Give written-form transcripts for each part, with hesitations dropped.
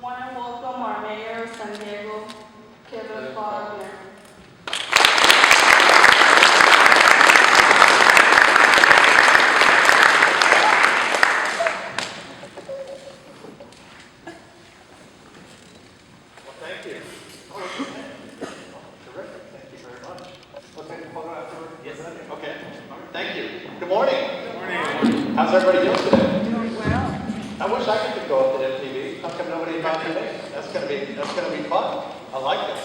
want to welcome our Mayor of San Diego, Kevin Faulconer. Well, thank you. Terrific. Thank you very much. Okay, photo afterward? Yes. Okay. Thank you. Good morning. Good morning. How's everybody doing today? Doing well. I wish I could go up to MTV. How come nobody invited me? That's gonna be fun. I like it.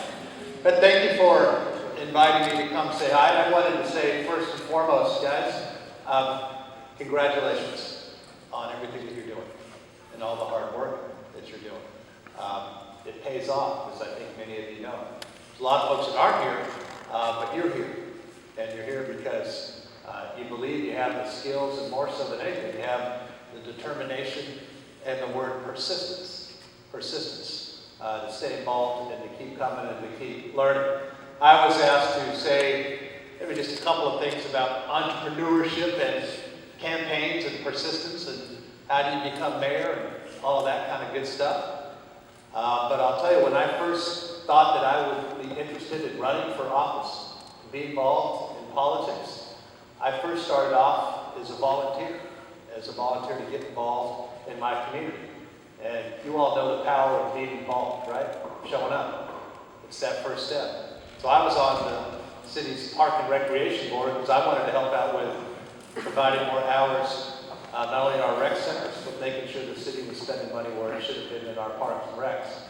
But thank you for inviting me to come say hi. I wanted to say first and foremost, guys, congratulations on everything that you're doing and all the hard work that you're doing. It pays off, as I think many of you know. There's a lot of folks that aren't here, but you're here, and you're here because you believe you have the skills, and more so than anything, you have the determination and the word persistence to stay involved and to keep coming and to keep learning. I was asked to say maybe just a couple of things about entrepreneurship and campaigns and persistence and how do you become mayor and all of that kind of good stuff. But I'll tell you, when I first thought that I would be interested in running for office, to be involved in politics, I first started off as a volunteer to get involved in my community. And you all know the power of being involved, right? Showing up. It's that first step. So I was on the city's Park and Recreation Board because I wanted to help out with providing more hours, not only in our rec centers, but making sure the city was spending money where it should have been in our parks and recs.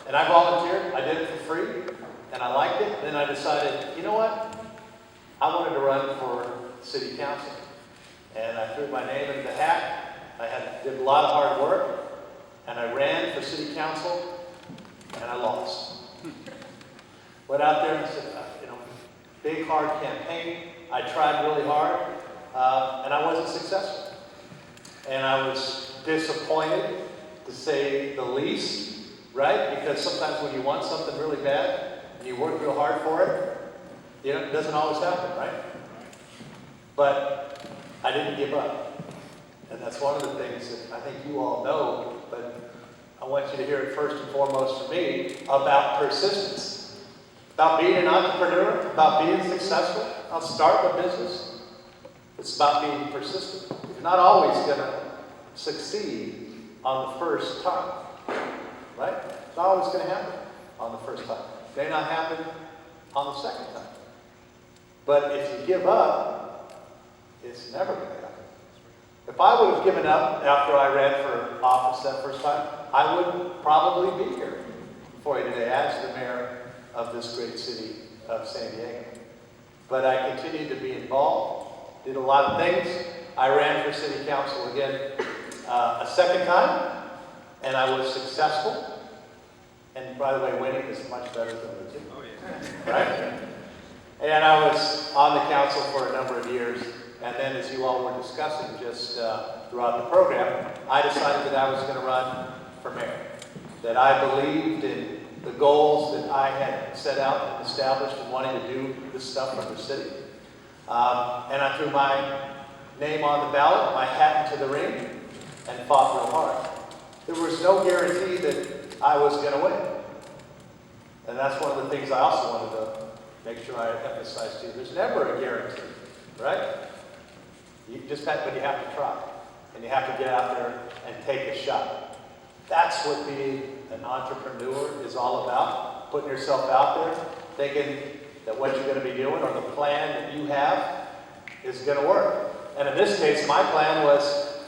And I volunteered. I did it for free, and I liked it. Then I decided, you know what? I wanted to run for city council. And I threw my name in the hat. Did a lot of hard work, and I ran for city council, and I lost. Went out there and said, big, hard campaign. I tried really hard, and I wasn't successful. And I was disappointed, to say the least, right? Because sometimes when you want something really bad, and you work real hard for it, it doesn't always happen, right? But I didn't give up. And that's one of the things that I think you all know, but I want you to hear it first and foremost from me about persistence, about being an entrepreneur, about being successful, about starting a business. It's about being persistent. You're not always going to succeed on the first time, right? It's not always going to happen on the first time. It may not happen on the second time. But if you give up, it's never going to happen. If I would have given up after I ran for office that first time, I wouldn't probably be here for you today as the mayor of this great city of San Diego. But I continued to be involved, did a lot of things. I ran for city council again a second time, and I was successful. And by the way, winning is much better than losing. Oh, yeah. Right? And I was on the council for a number of years. And then, as you all were discussing just throughout the program, I decided that I was going to run for mayor. That I believed in the goals that I had set out and established and wanting to do this stuff for the city. And I threw my name on the ballot, my hat into the ring, and fought real hard. There was no guarantee that I was going to win. And that's one of the things I also wanted to make sure I emphasize to you. There's never a guarantee, right? But you have to try. And you have to get out there and take a shot. That's what being an entrepreneur is all about. Putting yourself out there, thinking that what you're going to be doing or the plan that you have is going to work. And in this case, my plan was,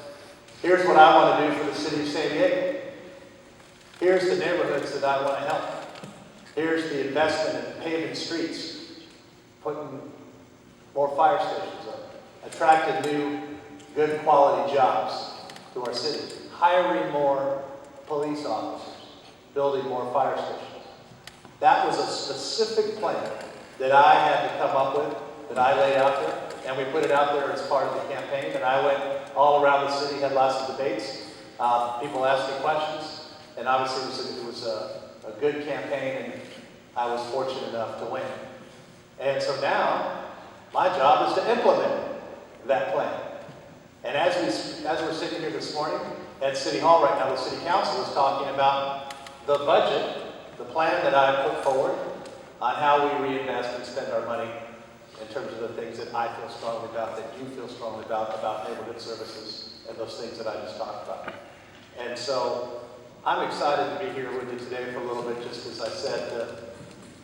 here's what I want to do for the city of San Diego. Here's the neighborhoods that I want to help. Here's the investment in paving streets, putting more fire stations up. Attracted new, good quality jobs to our city. Hiring more police officers. Building more fire stations. That was a specific plan that I had to come up with, that I laid out there. And we put it out there as part of the campaign. And I went all around the city, had lots of debates. People asked me questions. And obviously it was a good campaign, and I was fortunate enough to win. And so now, my job is to implement that plan. And as we're sitting here this morning at City Hall right now, the City Council is talking about the budget, the plan that I put forward on how we reinvest and spend our money in terms of the things that I feel strongly about, that you feel strongly about neighborhood services and those things that I just talked about. And so I'm excited to be here with you today for a little bit, just as I said,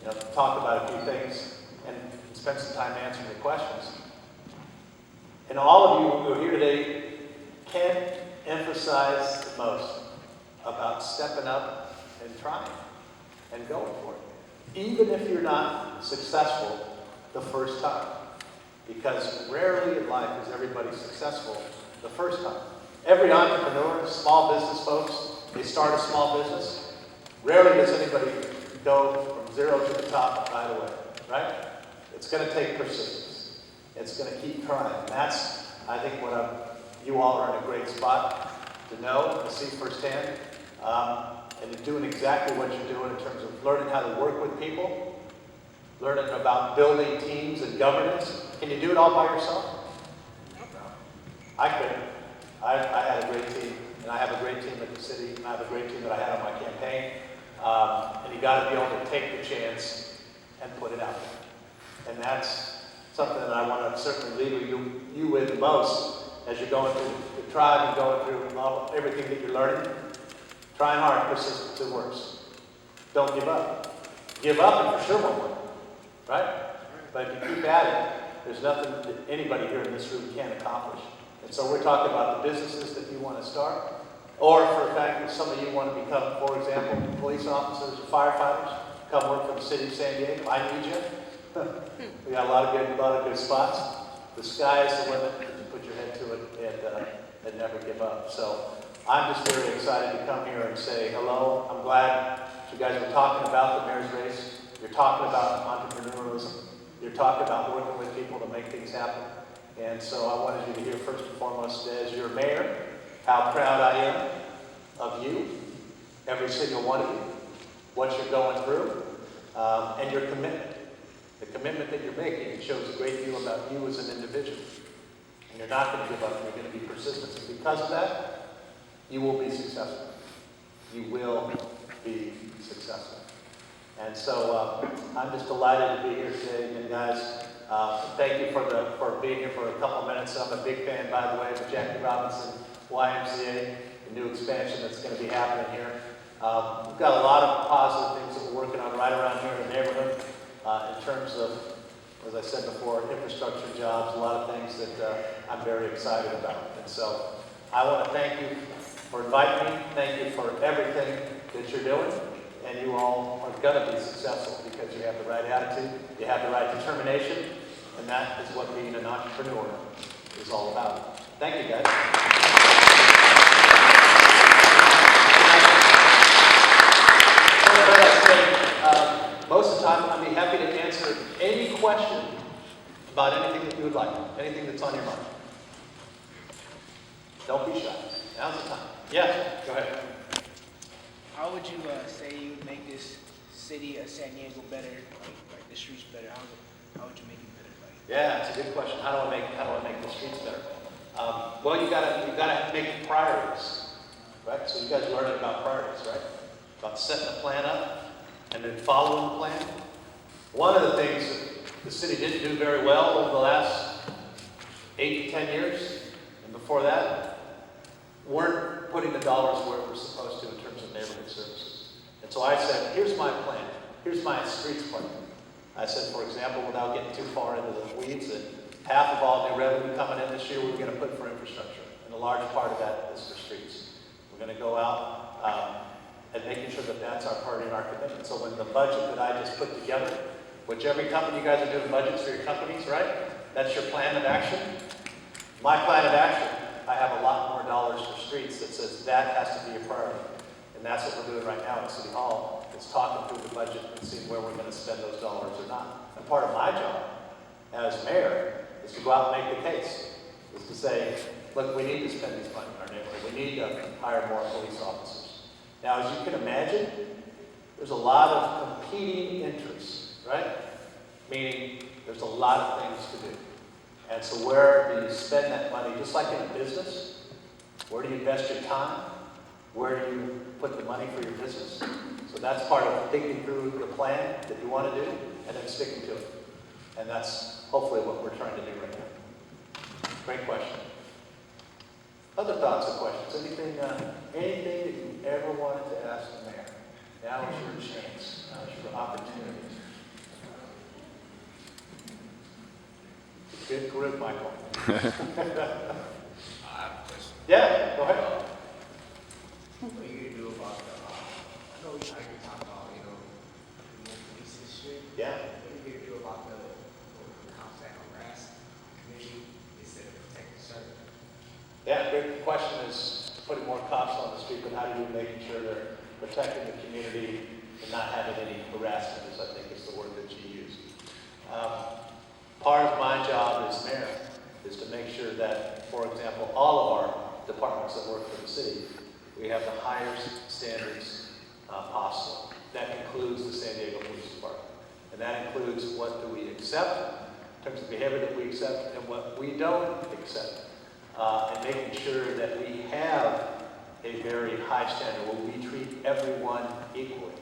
to talk about a few things and spend some time answering the questions. And all of you who are here today can't emphasize the most about stepping up and trying and going for it, even if you're not successful the first time. Because rarely in life is everybody successful the first time. Every entrepreneur, small business folks, they start a small business. Rarely does anybody go from zero to the top right away, right? It's going to take persistence. It's going to keep trying. And that's, I think, you all are in a great spot to know, to see firsthand, and doing exactly what you're doing in terms of learning how to work with people, learning about building teams and governance. Can you do it all by yourself? No. I couldn't. I had a great team, and I have a great team at the city, and I have a great team that I had on my campaign. And you got to be able to take the chance and put it out there. And that's something that I want to certainly leave you with the most as you're going through the tribe and going through everything that you're learning. Trying hard, persistence, it works. Don't give up. Give up and for sure won't work, right? But if you keep at it, there's nothing that anybody here in this room can't accomplish. And so we're talking about the businesses that you want to start, or for a fact that some of you want to become, for example, police officers or firefighters, come work for the city of San Diego. I need you. We got a lot of good spots. The sky is the limit. You put your head to it and never give up. So I'm just very excited to come here and say hello. I'm glad that you guys were talking about the mayor's race. You're talking about entrepreneurialism. You're talking about working with people to make things happen. And so I wanted you to hear first and foremost, as your mayor, how proud I am of you, every single one of you, what you're going through, and your commitment. The commitment that you're making, it shows a great deal about you as an individual. And you're not going to give up, you're going to be persistent. And because of that, you will be successful. You will be successful. And so I'm just delighted to be here today. And guys, thank you for being here for a couple minutes. I'm a big fan, by the way, of Jackie Robinson YMCA, the new expansion that's going to be happening here. We've got a lot of positive things that we're working on right around here in the neighborhood in terms of, as I said before, infrastructure, jobs, a lot of things that I'm very excited about. And so I want to thank you for inviting me. Thank you for everything that you're doing. And you all are going to be successful because you have the right attitude, you have the right determination, and that is what being an entrepreneur is all about. Thank you, guys. Most of the time, I'd be happy to answer any question about anything that you would like, anything that's on your mind. Don't be shy. Now's the time. Yes, go ahead. How would you say you would make this city of San Diego better, like the streets better? How would you make it better? Yeah, it's a good question. How do I make the streets better? Well, you gotta make priorities, right? So you guys are learning about priorities, right? About setting a plan up and then following the plan. One of the things that the city didn't do very well over the last 8 to 10 years, and before that, weren't putting the dollars where it was supposed to in terms of neighborhood services. And so I said, here's my plan. Here's my streets plan. I said, for example, without getting too far into the weeds, that half of all new revenue coming in this year we're going to put for infrastructure. And a large part of that is for streets. We're going to go out and making sure that that's our part in our commitment. So when the budget that I just put together, which every company, you guys are doing budgets for your companies, right? That's your plan of action. My plan of action, I have a lot more dollars for streets that says that has to be a priority. And that's what we're doing right now at City Hall, is talking through the budget and seeing where we're going to spend those dollars or not. And part of my job as mayor is to go out and make the case, is to say, look, we need to spend this money in our neighborhood. We need to hire more police officers. Now, as you can imagine, there's a lot of competing interests, right? Meaning there's a lot of things to do. And so where do you spend that money? Just like in a business, where do you invest your time? Where do you put the money for your business? So that's part of thinking through the plan that you want to do and then sticking to it. And that's hopefully what we're trying to do right now. Great question. Other thoughts or questions? Anything that you ever wanted to ask the mayor? Now is your chance. Now is your opportunity. Good group, Michael. I have a question. Yeah, go ahead. What are you gonna do about the, I know you talk about, the police history. Yeah. What are you gonna do about the cops that harass community instead of protecting service? Yeah, good question is putting more cops on the street, but how do you making sure they're protecting the community and not having any harassment, is I think is the word that you used. Part of my job as mayor is to make sure that, for example, all of our departments that work for the city, we have the highest standards possible. That includes the San Diego Police Department. And that includes what do we accept in terms of behavior that we accept and what we don't accept. And making sure that we have a very high standard where we treat everyone equally,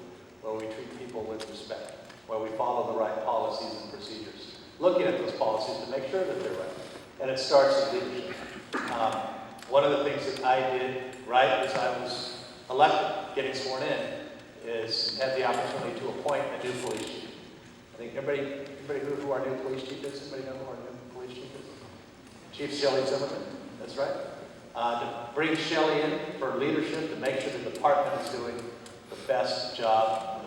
where we treat people with respect, where we follow the right policies and procedures. Looking at those policies to make sure that they're right. And it starts with leadership. One of the things that I did right as I was elected, getting sworn in, is had the opportunity to appoint a new police chief. I think everybody who our new police chief is? Anybody know who our new police chief is? Chief Shelley Zimmerman, that's right. To bring Shelley in for leadership, to make sure the department is doing the best job,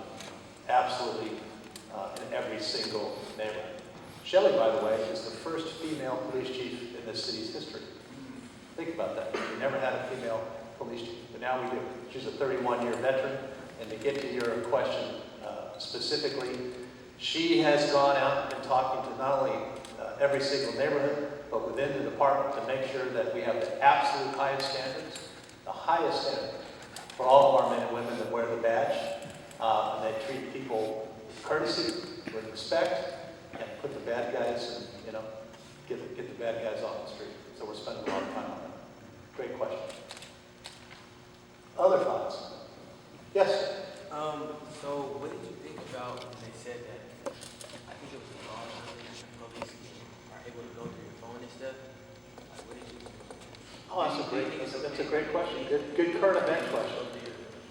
absolutely in every single neighborhood. Shelley, by the way, is the first female police chief in this city's history. Think about that. We never had a female police chief, but now we do. She's a 31-year veteran. And to get to your question specifically, she has gone out and talking to not only every single neighborhood, but within the department to make sure that we have the absolute highest standards, the highest standard for all of our men and women that wear the badge, and they treat people with courtesy, with respect, and put the bad guys, and, get the bad guys off the street. So we're spending a lot of time on that. Great question. Other thoughts? Yes? So what did you think about when they said that, I think it was the law, police are able to go through your phone and stuff? Like, what did you think? Oh, that's a great question. Good current event question.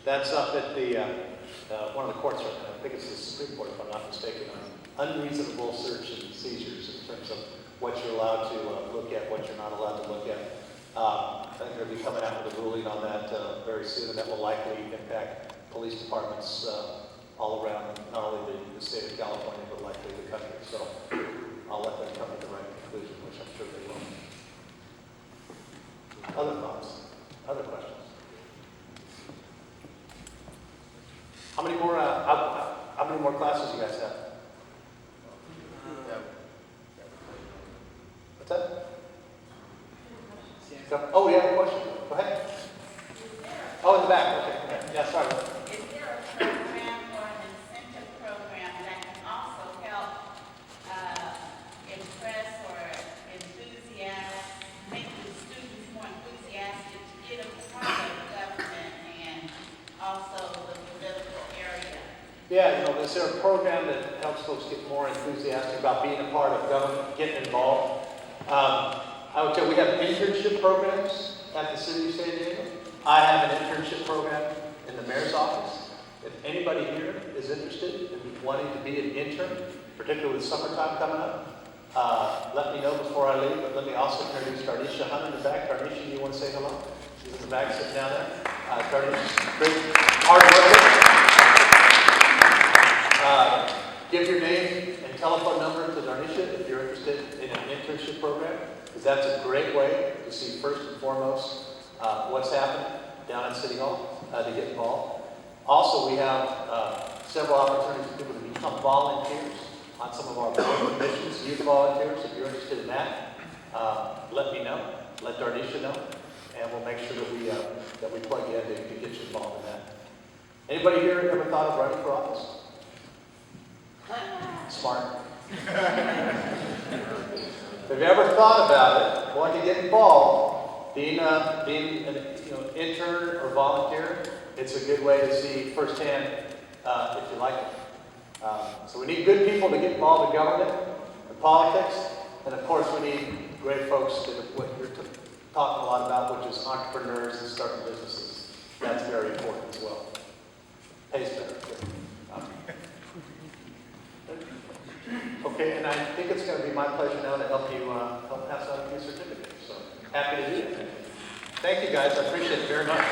That's up at the one of the courts right now. I think it's the Supreme Court, if I'm not mistaken, on unreasonable search and seizures in terms of what you're allowed to look at, what you're not allowed to look at. I think they'll be coming out with a ruling on that very soon, and that will likely impact police departments all around, not only the state of California, but likely the country. So I'll let them come to the right conclusion, which I'm sure they will. Other thoughts? Other questions? How many more classes you guys have? What's that? Oh, we have a question. Go ahead. Oh, in the back. Okay. Yeah, sorry. Is there a program or an incentive program that can also help impress or make the students more enthusiastic to get a part of government and also the political area? Yeah, is there a program that helps folks get more enthusiastic about being a part of government, getting involved? I would tell you we have internship programs at the city of San Diego. I have an internship program in the mayor's office. If anybody here is interested in wanting to be an intern, particularly with summertime coming up, let me know before I leave. But let me also introduce Tarnisha Hunt in the back. Tarnisha, you want to say hello? She's in the back sitting down there. Tarnisha, great hard worker. Give your name and telephone number to Tarnisha if you're interested in an internship program, because that's a great way to see first and foremost what's happening down at City Hall to get involved. Also, we have several opportunities for people to become volunteers on some of our board commissions, youth volunteers. If you're interested in that, let me know, let Darnisha know, and we'll make sure that we plug you in to get you involved in that. Anybody here ever thought of running for office? Smart. If you ever thought about it, wanting to get involved, being an intern or volunteer, it's a good way to see firsthand if you like it. So we need good people to get involved in government and politics, and of course we need great folks that what you're talking a lot about, which is entrepreneurs and starting businesses. That's very important as well. Pays better. Okay, and I think it's going to be my pleasure now to help you help pass out a few certificates. So happy to do that. Thank you guys. I appreciate it very much.